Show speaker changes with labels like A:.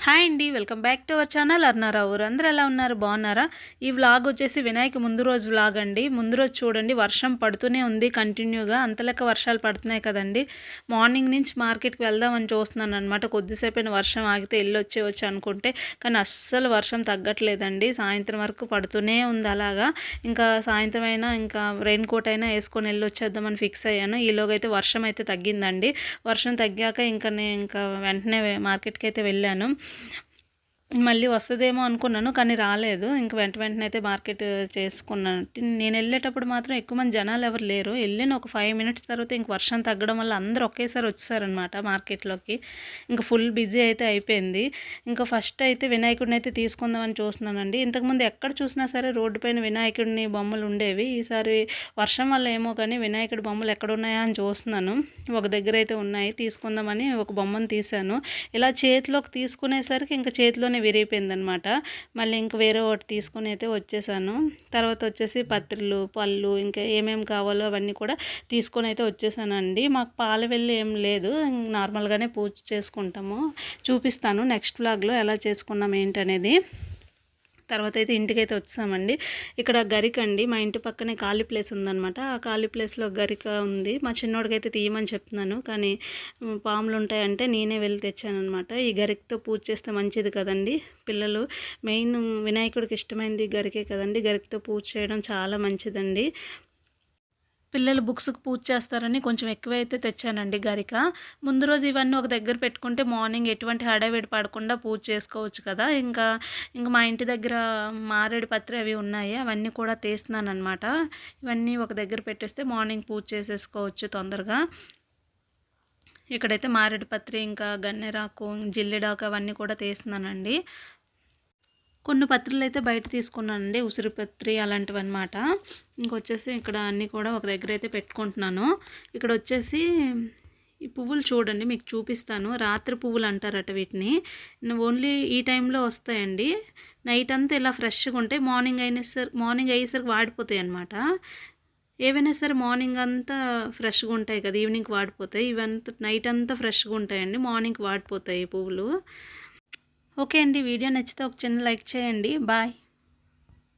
A: Hi అండి, welcome back to our channel అర్నారా ఊరు. అందరూ ఎలా ఉన్నారు? బాగున్నారా? ఈ వ్లాగ్ వచ్చేసి వినాయక ముందు రోజు వ్లాగ్ అండి. ముందు రోజు చూడండి, వర్షం పడుతూనే ఉంది కంటిన్యూగా. అంతలెక్క వర్షాలు పడుతున్నాయి కదండి. మార్నింగ్ నుంచి మార్కెట్కి వెళ్దామని చూస్తున్నాను అనమాట. కొద్దిసేపైన వర్షం ఆగితే వెళ్ళొచ్చేవచ్చు అనుకుంటే, కానీ అస్సలు వర్షం తగ్గట్లేదండి. సాయంత్రం వరకు పడుతూనే ఉంది అలాగా. ఇంకా సాయంత్రం అయినా ఇంకా రెయిన్ కోట్ అయినా వేసుకొని వెళ్ళొచ్చేద్దామని ఫిక్స్ అయ్యాను. ఈలోగా అయితే వర్షం అయితే తగ్గిందండి. వర్షం తగ్గాక ఇంకా వెంటనే మార్కెట్కి అయితే వెళ్ళాను. మళ్ళీ వస్తదేమో అనుకున్నాను, కానీ రాలేదు. ఇంక వెంటనే అయితే మార్కెట్ చేసుకున్నాను. నేను వెళ్ళేటప్పుడు మాత్రం ఎక్కువ మంది జనాలు ఎవరు లేరు. వెళ్ళిన ఒక 5 మినిట్స్ తర్వాత ఇంక వర్షం తగ్గడం వల్ల అందరూ ఒకేసారి వచ్చేసారనమాట మార్కెట్లోకి. ఇంకా ఫుల్ బిజీ అయితే అయిపోయింది. ఇంకా ఫస్ట్ అయితే వినాయకుడిని అయితే తీసుకుందామని చూస్తున్నానండి. ఇంతకుముందు ఎక్కడ చూసినా సరే రోడ్డు పైన వినాయకుడిని బొమ్మలు ఉండేవి. ఈసారి వర్షం వల్ల ఏమో కానీ వినాయకుడి బొమ్మలు ఎక్కడున్నాయా అని చూస్తున్నాను. ఒక దగ్గర అయితే ఉన్నాయి, తీసుకుందామని ఒక బొమ్మను తీశాను. ఇలా చేతిలోకి తీసుకునేసరికి ఇంకా చేతిలోనే విరిగిపోయిందనమాట. మళ్ళీ ఇంక వేరే ఒకటి తీసుకుని అయితే వచ్చేసాను. తర్వాత వచ్చేసి పత్రులు, పళ్ళు, ఇంకా ఏమేమి కావాలో అవన్నీ కూడా తీసుకొని అయితే వచ్చేసానండి. మాకు పాల వెళ్ళి ఏం లేదు, నార్మల్గానే పూజ చేసుకుంటాము. చూపిస్తాను నెక్స్ట్ వ్లాగ్లో ఎలా చేసుకున్నాం ఏంటనేది. తర్వాత అయితే ఇంటికైతే వచ్చామండి. ఇక్కడ గరిక అండి, మా ఇంటి పక్కనే ఖాళీ ప్లేస్ ఉందనమాట. ఆ ఖాళీ ప్లేస్లో గరిక ఉంది. మా చిన్నోడికైతే తీయమని చెప్తున్నాను, కానీ పాములు ఉంటాయంటే నేనే వెళ్ళి తెచ్చానమాట. ఈ గరికతో పూజ చేస్తే మంచిది కదండి. పిల్లలు మెయిన్ వినాయకుడికి ఇష్టమైనది గరికే కదండి. గరికతో పూజ చేయడం చాలా మంచిదండి. పిల్లలు బుక్స్కి పూజ చేస్తారని కొంచెం ఎక్కువైతే తెచ్చానండి గరిక. ముందు రోజు ఇవన్నీ ఒక దగ్గర పెట్టుకుంటే మార్నింగ్ ఎటువంటి హడావిడి పడకుండా పూజ చేసుకోవచ్చు కదా. ఇంకా మా ఇంటి దగ్గర మారేడు పత్రి అవి ఉన్నాయి, అవన్నీ కూడా తీస్తున్నాను అనమాట. ఇవన్నీ ఒక దగ్గర పెట్టేస్తే మార్నింగ్ పూజ చేసేసుకోవచ్చు తొందరగా. ఇక్కడైతే మారేడు పత్రి, ఇంకా గన్నేరాకు, జిల్లిడాకు అవన్నీ కూడా తీస్తున్నానండి. కొన్ని పత్రులు అయితే బయట తీసుకున్నానండి, ఉసిరిపత్రి అలాంటివి అనమాట. ఇంకొచ్చేసి ఇక్కడ అన్నీ కూడా ఒక దగ్గర అయితే పెట్టుకుంటున్నాను. ఇక్కడ వచ్చేసి ఈ పువ్వులు చూడండి, మీకు చూపిస్తాను. రాత్రి పువ్వులు అంటారట వీటిని. ఓన్లీ ఈ టైంలో వస్తాయండి. నైట్ అంతా ఇలా ఫ్రెష్గా ఉంటాయి. మార్నింగ్ అయ్యేసరికి వాడిపోతాయి అనమాట. ఏవైనా సరే మార్నింగ్ అంతా ఫ్రెష్గా ఉంటాయి కదా, ఈవినింగ్కి వాడిపోతాయి. ఇవంతా నైట్ అంతా ఫ్రెష్గా ఉంటాయండి, మార్నింగ్కి వాడిపోతాయి పువ్వులు. ఓకే అండి, వీడియో నచ్చితే ఒక చిన్న లైక్ చేయండి. బాయ్.